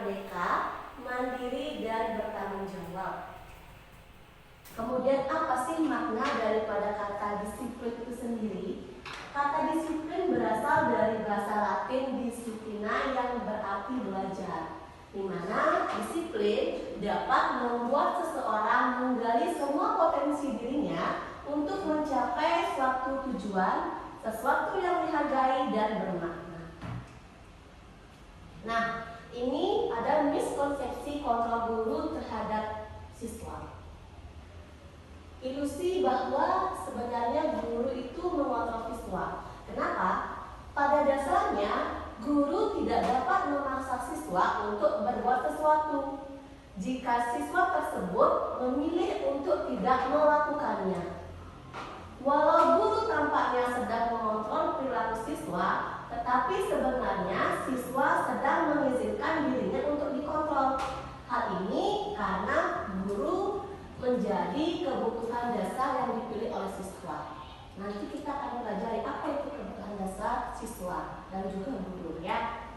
merdeka, mandiri, dan bertanggung jawab. Kemudian apa sih makna daripada kata disiplin itu sendiri? Kata disiplin berasal dari bahasa Latin disciplina yang berarti belajar, di mana disiplin dapat membuat seseorang menggali semua potensi dirinya untuk mencapai suatu tujuan, sesuatu yang dihargai dan bermakna. Nah, ini ada miskonsepsi kontrol guru terhadap siswa. Ilusi bahwa sebenarnya guru itu mengontrol siswa. Kenapa? Pada dasarnya, guru tidak dapat memaksa siswa untuk berbuat sesuatu jika siswa tersebut memilih untuk tidak melakukannya. Walau guru tampaknya sedang mengontrol perilaku siswa, tetapi sebenarnya siswa sedang mengizinkan dirinya untuk dikontrol. Hal ini karena guru menjadi kebutuhan dasar yang dipilih oleh siswa. Nanti kita akan pelajari apa itu kebutuhan dasar siswa dan juga guru ya.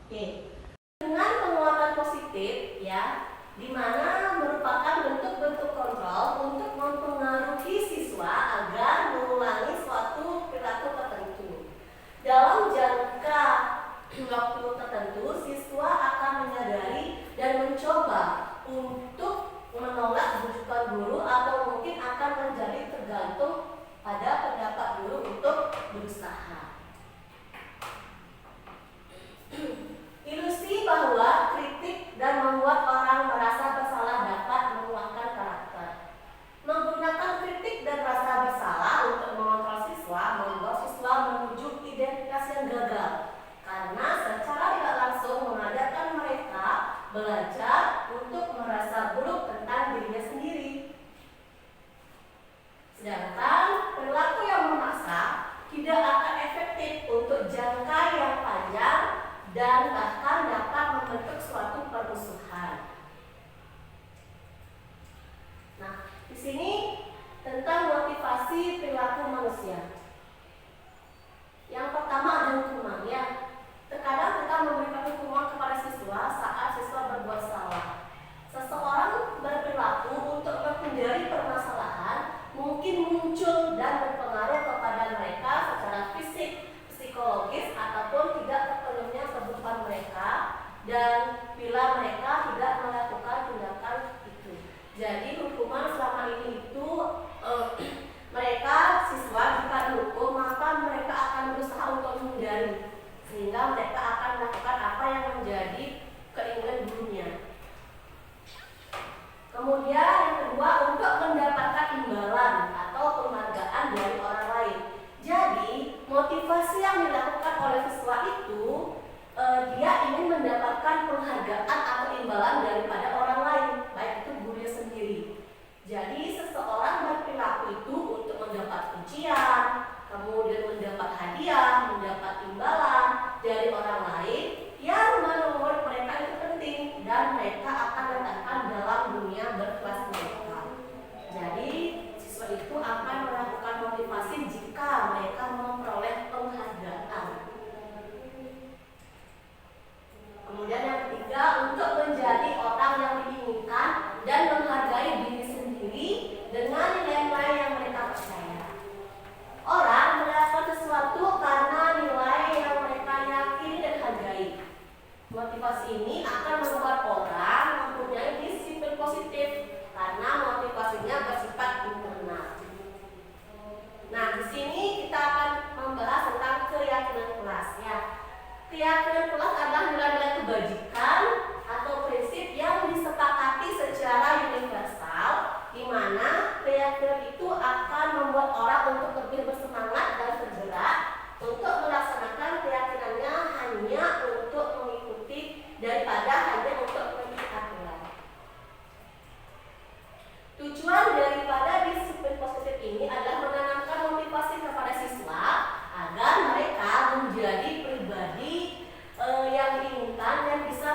Oke. Dengan penguatan positif ya, di mana merupakan bentuk-bentuk kontrol untuk mempengaruhi siswa agar mengulangi suatu perilaku tertentu. Dalam jangka waktu tertentu, siswa akan menyadari dan mencoba untuk menolak bujukan guru atau mungkin akan menjadi tergantung pada pendapat guru untuk berusaha. Ilusi bahwa kritik dan membuat orang merasa bersalah dapat menguatkan karakter. Menggunakan kritik dan rasa bersalah untuk mengontrol siswa membuat siswa menuju identitas yang gagal, karena secara tidak langsung mengajarkan mereka belajar untuk merasa buruk tentang dirinya sendiri. Sedangkan perilaku yang memaksa tidak akan efektif untuk jangka yang panjang dan bahkan dapat membentuk suatu permusuhan. Nah, di sini tentang motivasi perilaku manusia. Yang pertama ada hukuman ya. Terkadang kita memberikan hukuman kepada siswa saat siswa berbuat salah. Seseorang berperilaku untuk menghindari permasalahan mungkin muncul dan berpengaruh kepada mereka secara fisik, psikologis, ataupun tidak terpenuhnya kebutuhan mereka, dan bila mereka tidak melakukan tindakan itu. Jadi hukuman selama ini itu mereka siswa jika dihukum maka mereka akan berusaha untuk menghindari, sehingga mereka akan melakukan apa yang menjadi keinginan gurunya. Kemudian yang kedua, untuk mendapatkan imbalan atau penghargaan dari orang lain. Jadi motivasi yang dilakukan oleh siswa itu dia ingin mendapatkan penghargaan atau imbalan daripada orang lain, baik itu gurunya sendiri. Jadi seseorang berperilaku itu untuk mendapat pujian, kemudian mendapat hadiah, mendapat imbalan dari orang lain yang menurut mereka itu penting dan mereka akan letakkan dalam dunia berkelas mereka. Jadi siswa itu akan melakukan motivasi jika mereka memperoleh penghargaan. Kemudian yang ketiga, untuk menjadi orang yang diinginkan dan menghargai diri sendiri dengan nilai-nilai yang mereka percaya. Orang melakukan sesuatu karena nilai yang mereka yakini dan hargai. Motivasi ini akan membuat orang mempunyai disiplin positif karena motivasinya bersifat internal. Nah, di sini kita akan membahas tentang keyakinan kelas ya. Keyakinan kelas adalah nilai-nilai kebajikan atau prinsip yang disepakati secara universal, di mana keyakinan itu akan membuat orang untuk lebih bersemangat dan tergerak untuk melaksanakan keyakinannya hanya untuk mengikuti daripada hanya untuk mengikuti aturan. Tujuan daripada disiplin positif ini adalah menanamkan motivasi kepada siswa agar mereka menjadi pribadi yang diinginkan dan bisa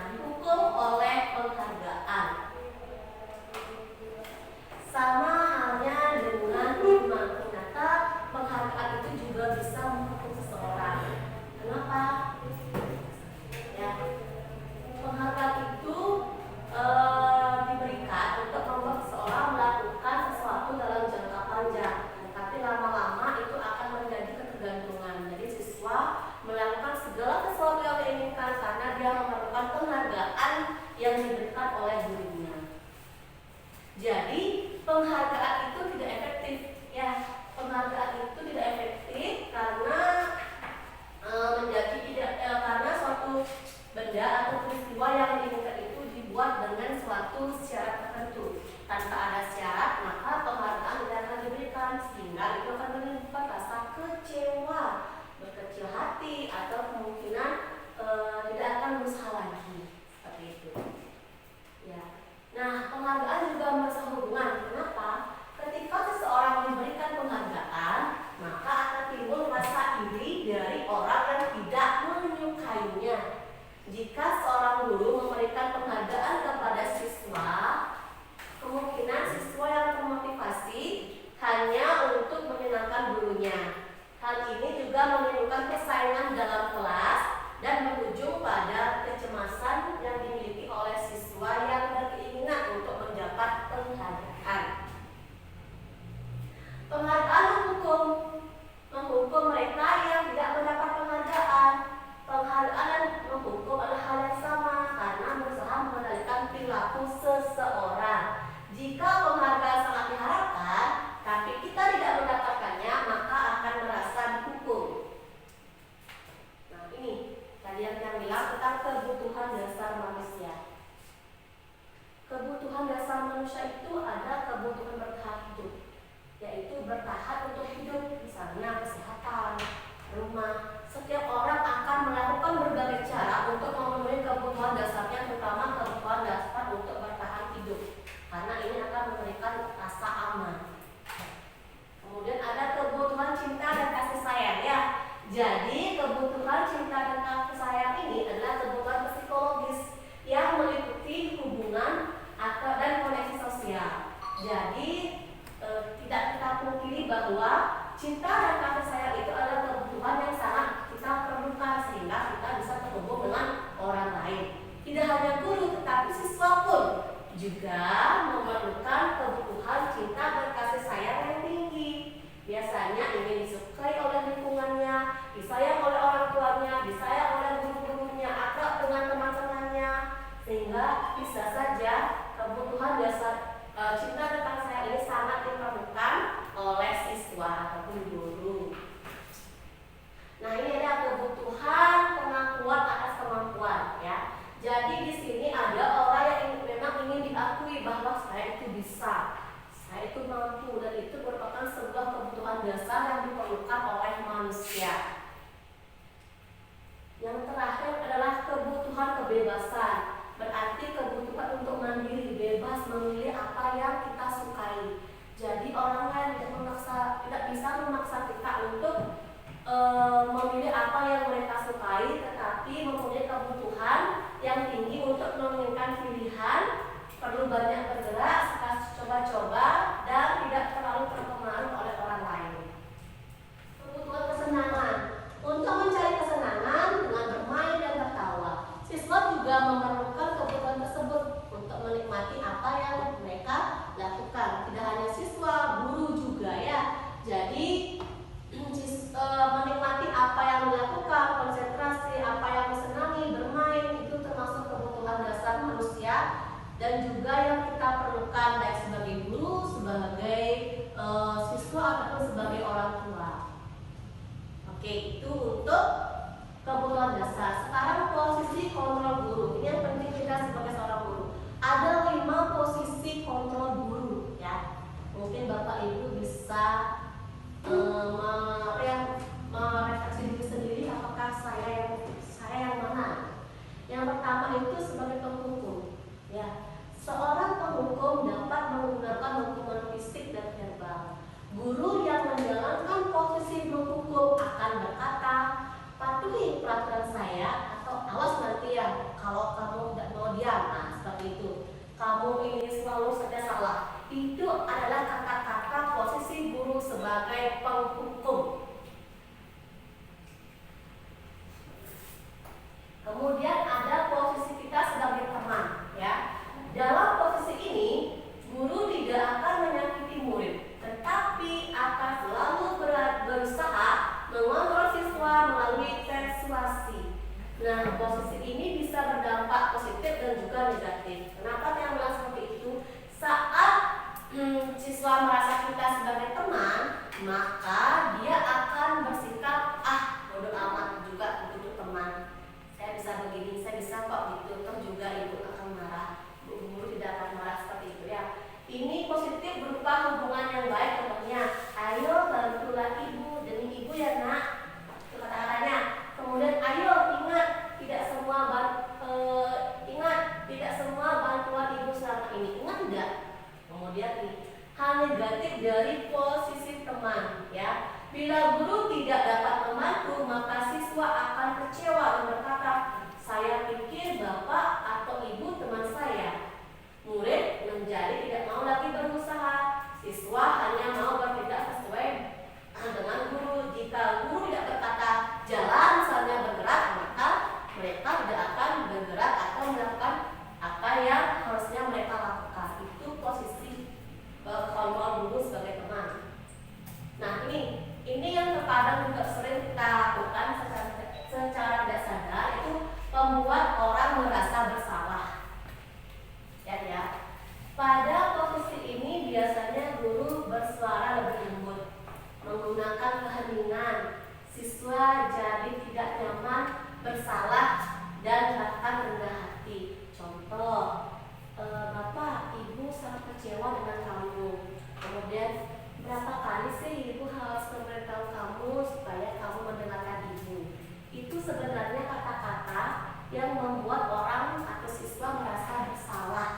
Nah, dihukum oleh penghargaan. Sama halnya dengan hukuman. Ternyata penghargaan itu juga bisa menghukum seseorang. Kenapa? Ya, penghargaan itu diberikan untuk membuat seseorang melakukan sesuatu dalam jangka panjang, tapi lama-lama itu akan menjadi ketergantungan. Jadi siswa melakukan segala sesuatu yang diinginkan karena dia memerlukan penghargaan yang diberikan oleh gurunya. Jadi penghargaan itu tidak efektif, ya. Penghargaan itu tidak efektif karena karena suatu benda atau peristiwa yang diinginkan itu dibuat dengan suatu syarat tertentu. Tanpa ada syarat, maka penghargaan tidak akan diberikan, sehingga itu akan menimbulkan rasa kecewa, berkecil hati, atau kemungkinan tidak akan berusaha lagi, seperti itu. Ya. Nah, penghargaan juga berhubungan. Kenapa? Ketika seseorang diberikan penghargaan, maka akan timbul rasa iri dari orang yang tidak menyukainya. Jika seorang guru memberikan penghargaan kepada siswa, kemungkinan siswa yang termotivasi hanya untuk menyenangkan gurunya. Hal ini juga menimbulkan persaingan dalam kelas dan berujung pada kecemasan yang dimiliki oleh siswa yang berkeinginan untuk mendapat penghargaan. Penghargaan menghukum mereka yang tidak mendapat penghargaan. Penghargaan dan menghukum adalah hal yang sama karena berusaha mengendalikan perilaku seseorang. Jika penghargaan sangat diharapkan, tapi kita tidak mendapatkannya, maka akan merasa dihukum. Nah, ini tadi yang bilang tentang kebutuhan dasar manusia. Kebutuhan dasar manusia itu ada kebutuhan bertahan hidup, yaitu bertahan untuk hidup, misalnya kesehatan, rumah. Setiap orang akan melakukan berbagai cara untuk memenuhi kebutuhan dasarnya, terutama kebutuhan dasar untuk bertahan hidup, karena ini akan memberikan rasa aman. Kemudian ada kebutuhan cinta dan kasih sayang, ya. Jadi kebutuhan cinta dan kasih sayang ini adalah kebutuhan psikologis yang meliputi hubungan dan koneksi sosial. Jadi tidak kita pungkiri bahwa cinta dan kasih sayang itu adalah kebutuhan yang sangat kita perlukan sehingga kita bisa terhubung dengan orang lain. Tidak hanya guru, tetapi siswa pun juga memerlukan kebutuhan cinta dan kasih sayang yang tinggi. Biasanya ingin disukai oleh lingkungannya, disayang oleh orang tuanya, disayang oleh guru-gurunya, atau dengan teman-temannya, sehingga bisa saja kebutuhan dasar cinta dan kasih sayang ini sangat diperlukan oleh siswa ataupun guru. Nah, ini ada kebutuhan pengakuan atas kemampuan, ya. Jadi di sini ada orang yang memang ingin diakui bahwa saya itu bisa, saya itu mampu, dan itu merupakan sebuah kebutuhan dasar yang diperlukan oleh manusia. Yang terakhir adalah kebutuhan kebebasan. Berarti kebutuhan untuk mandiri, bebas memilih apa yang kita sukai. Jadi orang lain tidak bisa memaksa kita untuk memilih apa yang mereka sukai, tetapi mempunyai kebutuhan yang tinggi untuk menginginkan pilihan, perlu banyak bergerak, suka coba-coba, dan tidak terlalu terpengaruh oleh orang lain. Kebutuhan kesenangan. Untuk mencari kesenangan dengan bermain dan tertawa, siswa juga memerlukan kebutuhan tersebut untuk menikmati apa yang mereka lakukan. Tidak hanya siswa, guru juga, ya. Jadi menikmati apa yang dilakukan, konsentrasi, apa yang disenangi, bermain, itu termasuk kebutuhan dasar manusia dan juga yang kita perlukan baik sebagai guru, sebagai siswa ataupun sebagai orang tua. Oke, itu untuk kebutuhan dasar. Sekarang posisi kontrol guru. Ini yang penting kita sebagai seorang guru. Ada 5 posisi kontrol guru, ya. Mungkin Bapak Ibu bisa merefleksi diri sendiri, apakah saya yang mana. Yang pertama itu sebagai penghukum, ya. Seorang penghukum dapat menggunakan hukuman fisik dan verbal. Guru yang menjalankan posisi menghukum akan berkata, patuhi peraturan saya, atau awas nanti ya, kalau kamu tidak mau diam, nah seperti itu. Kamu ini selalu saja salah. Itu adalah kata-kata posisi guru sebagai penghukum. Kemudian ada posisi kita sebagai teman, ya. Dalam posisi ini, guru tidak akan menyakiti murid, tetapi akan selalu berusaha mengontrol siswa melalui persuasi. Nah, posisi ini bisa berdampak positif dan juga negatif. Kenapa saya bilang seperti itu? Saat siswa merasa kita sebagai teman, maka dia akan bersikap bodoh amat juga untuk teman. Saya bisa begini, saya bisa kok gitu. Toh juga ibu akan marah. Guru tidak akan marah seperti itu ya. Ini positif berupa hubungan yang baik. Contohnya, ayo bantulah ibu demi ibu ya nak. Itu kata-katanya. Kemudian ayo ingat tidak semua bantuan ibu selama ini. Ingat tidak? Kemudian hal negatif dari posisi teman ya. Bila guru tidak dapat membantu, maka siswa akan kecewa dan berkata, saya pikir bapak atau ibu teman saya. Murid menjadi tidak mau lagi berusaha. Siswa hanya mau bertindak sesuai dengan guru. Jika guru tidak berkata jalan misalnya bergerak, maka mereka tidak akan bergerak atau melakukan apa yang harusnya mereka lakukan. Itu posisi kontrol guru sebagai teman. Nah ini yang terkadang juga sering kita lakukan secara tidak sadar, itu membuat orang merasa bersalah. Ya. Pada posisi ini biasanya guru bersuara lebih lembut, menggunakan keheningan. Siswa jadi tidak nyaman, bersalah, dan bahkan rendah hati. Contoh, bapak, ibu sangat kecewa dengan kamu. Kemudian berapa kali sih ibu harus memberitahu kamu supaya kamu mendengarkan ibu? Itu sebenarnya kata-kata yang membuat orang atau siswa merasa bersalah.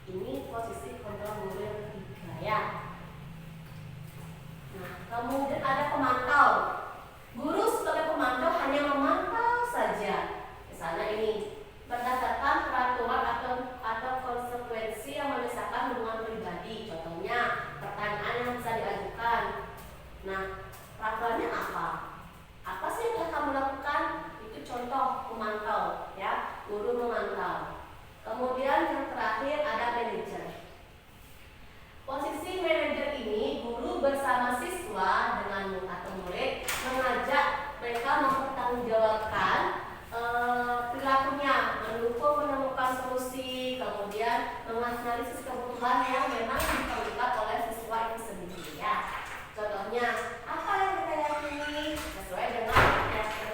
Ini posisi kontrol guru yang ketiga ya. Nah, kemudian ada pemantau. Guru sebagai pemantau hanya memantau saja. Misalnya ini, berdasarkan peraturan atau konsekuensi yang memisahkan hubungan pribadi. Contohnya, pertanyaan yang bisa diajukan. Nah, peraturannya apa? Apa sih yang kamu lakukan? Itu contoh memantau ya, guru memantau. Kemudian yang terakhir ada manajer. Posisi manajer ini guru bersama siswa dengan atau murid mengajak mereka mempertanggungjawabkan perilakunya, mendukung menemukan solusi, kemudian menganalisis kebutuhan yang memang diperlukan oleh siswa itu sendiri ya. Contohnya, apa yang kita yakini sesuai dengan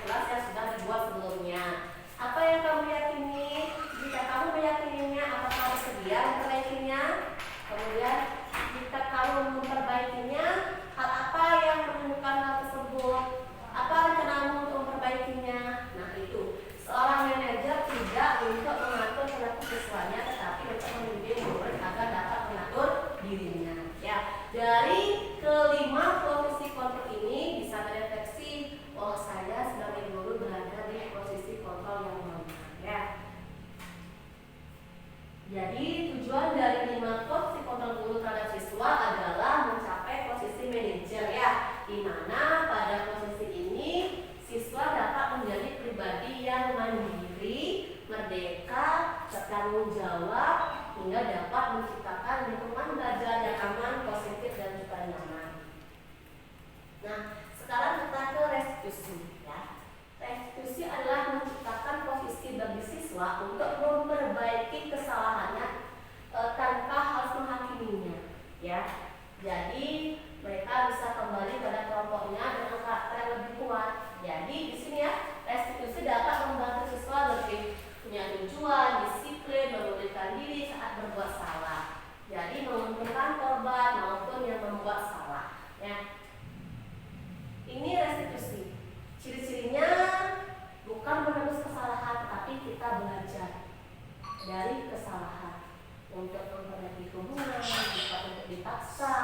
kelas yang sudah dibuat sebelumnya. Apa yang kamu yakini? Jika kamu meyakininya, apakah bersedia memperbaikinya? Kemudian, jika kamu memperbaikinya, hal apa yang menemukan hal tersebut? Apa rencanamu untuk memperbaikinya? Nah itu, seorang manajer tidak untuk mengatur perilaku siswanya, tetapi untuk membimbing murid agar dapat mengatur dirinya. Ya, dari kelima posisi kontrol ini bisa terdeteksi, oh saya sebagai guru berada di posisi kontrol yang benar. Ya. Jadi tujuan dari 5 posisi kontrol guru terhadap siswa adalah mencapai posisi manajer ya, di mana pada posisi ini siswa dapat menjadi pribadi yang mandiri, merdeka, bertanggung jawab, hingga dapat menciptakan lingkungan belajar yang aman, positif dan juga nyaman. Nah, sekarang kita ke restitusi ya. Restitusi adalah menciptakan posisi bagi siswa untuk memperbaiki kesalahannya tanpa harus menghakiminya, ya. Jadi mereka bisa kembali pada kelompoknya dengan karakter yang lebih kuat. Jadi di sini ya, restitusi dapat membantu siswa lebih punya tujuan, disiplin, memulihkan diri saat berbuat salah. Jadi menguntungkan korban maupun yang membuat salah. Ya. Ini restitusi. Ciri-cirinya bukan menebus kesalahan, tapi kita belajar dari kesalahan untuk memperbaiki hubungan, bukan untuk dipaksa.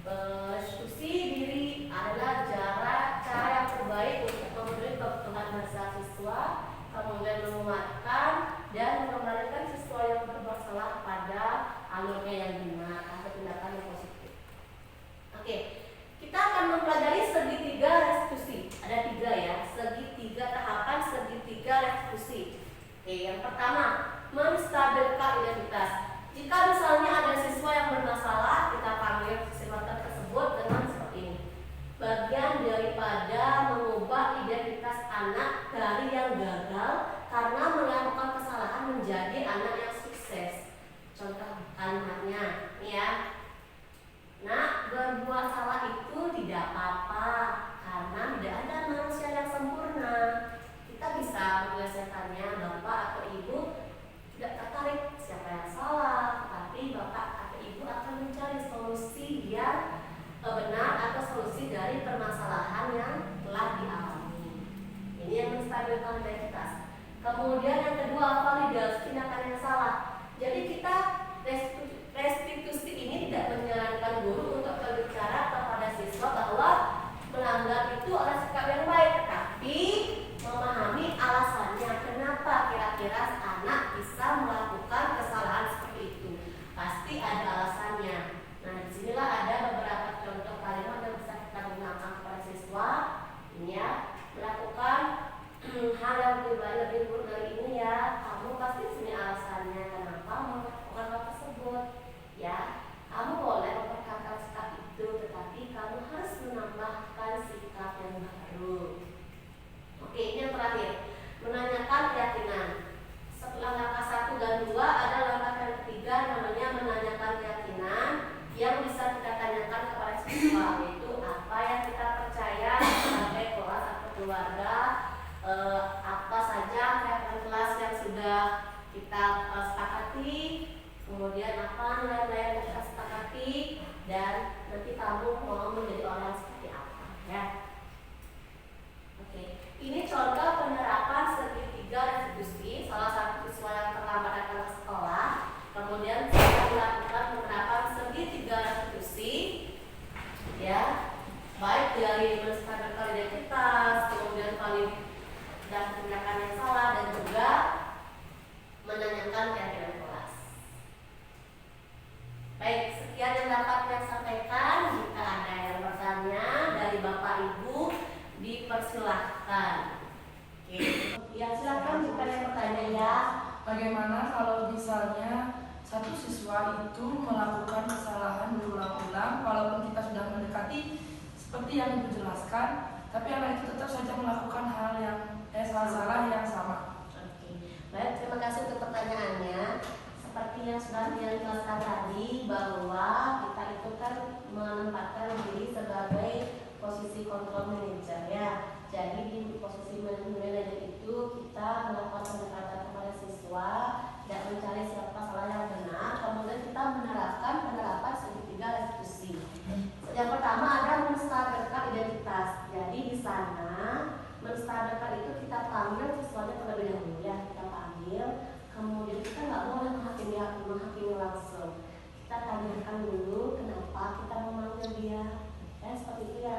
Restitusi diri adalah cara yang terbaik untuk memenuhi kebutuhan dasar siswa, kemudian menguatkan yang pertama, menstabilkan identitas. Jika misalnya ada siswa yang bermasalah, kita panggil siswa tersebut dengan seperti ini. Bagian daripada mengubah identitas anak dari yang gagal karena melakukan kesalahan menjadi anak yang sukses. Contoh kalimatnya, nih ya. Nah, berbuat salah itu tidak apa-apa karena tidak ada manusia yang sempurna. Kita bisa menyelesaikannya, bapak atau ibu tidak tertarik siapa yang salah, tapi bapak atau ibu akan mencari solusi yang benar atau solusi dari permasalahan yang telah dialami. Ini yang menstabilkan identitas. Kemudian yang kedua, validasi tindakan yang salah. Jadi kita restitusi ini tidak menyarankan guru untuk berbicara kepada siswa bahwa melanggar itu adalah sikap yang baik, tetapi memahami alasannya kenapa kira-kira anak bisa melakukan kesalahan seperti itu. Pasti ada alasannya. Nah, disinilah ada beberapa contoh kalimat yang bisa kita gunakan kepada siswa. Ini ya, melakukan hal yang lebih buruk dari ini ya. Kamu pasti punya alasannya kenapa melakukan hal tersebut. Ya, kamu boleh memperkatakan sikap itu, tetapi kamu harus menambahkan sikap yang baru. Oke, ini yang terakhir, menanyakan keyakinan. Setelah langkah 1 dan 2 ada langkah yang ketiga, namanya menanyakan keyakinan yang bisa kita tanyakan kepada siswa, yaitu apa yang kita percaya sebagai kelas atau keluarga, apa saja keyakinan kelas yang sudah kita sepakati, kemudian apa nilai-nilai yang kita sepakati, dan nanti kamu mau menjadi orang seperti apa ya. Oke, ini contoh penerapan segitiga restitusi. Salah satu siswa yang terlambat datang ke sekolah, kemudian saya melakukan penerapan segitiga restitusi, ya, baik dari menstabilkan identitas, kemudian validasi tindakan yang salah, dan juga menanyakan keyakinan kelas. Baik, sekian yang dapat saya sampaikan. Jika ada yang bertanya dari Bapak Ibu, dipersilahkan. Oke, ya silakan jika ada yang bertanya ya. Bagaimana kalau misalnya satu siswa itu melakukan kesalahan berulang-ulang, walaupun kita sudah mendekati seperti yang Ibu jelaskan, tapi anak itu tetap saja melakukan hal yang salah-salah yang sama. Oke, baik, terima kasih untuk pertanyaannya. Seperti yang sudah dijelaskan tadi, bahwa kita itu kan menempatkan diri sebagai posisi kontrol manajer ya. Jadi di posisi manajer itu kita melakukan pendekatan kepada siswa, tidak mencari siapa salah yang benar, kemudian kita menerapkan penerapan segitiga restitusi. Yang pertama ada menstabilkan identitas. Jadi di sana menstabilkan itu kita panggil siswanya terlebih dahulu ya, kita panggil, kemudian kita nggak boleh menghakimi langsung. Kita tanyakan dulu kenapa kita memanggil dia, ya seperti itu ya.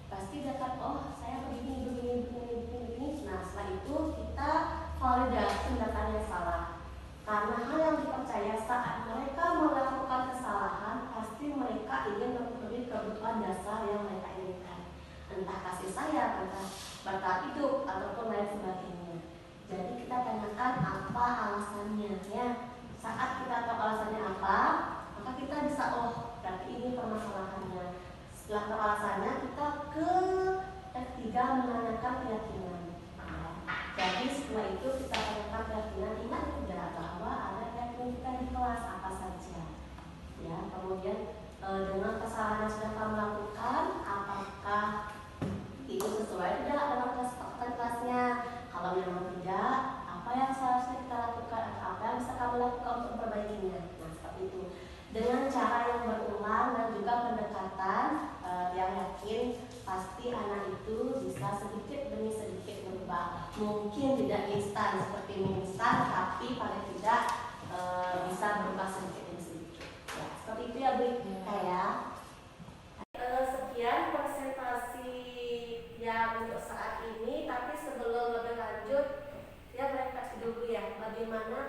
Pasti dia akan, oh saya begini. Nah setelah itu kita validasi tindakan yang salah. Karena hal yang dipercaya saat mereka melakukan kesalahan, pasti mereka ingin memenuhi kebutuhan dasar yang mereka inginkan. Entah kasih sayang, entah bertahan hidup, ataupun lain sebagainya. Jadi kita tanyakan apa alasannya ya. Saat kita tahu alasannya apa, maka kita bisa, oh berarti ini permasalahannya. Setelah tahu alasannya, kita ke ketiga menanyakan keyakinan. Jadi setelah itu kita tanyakan keyakinan, ingat tidak bahwa ada keyakinan kita di kelas apa saja. Ya, kemudian dengan kesalahan yang sudah kamu lakukan, apakah itu sesuai tidak dengan kesepakatan kelasnya? Kalau memang tidak, apa yang seharusnya kita lakukan atau apa yang bisa kamu lakukan untuk memperbaikinya? Nah seperti itu. Dengan cara yang berulang dan juga pendekatan yang yakin, pasti anak itu bisa sedikit demi sedikit berubah. Mungkin tidak instan seperti mie instan, tapi paling tidak bisa berubah sedikit demi sedikit. Ya, seperti itu ya Bu ya. Sekian presentasi yang untuk saat ini, tapi sebelum lebih lanjut, ya refleksi dulu ya, bagaimana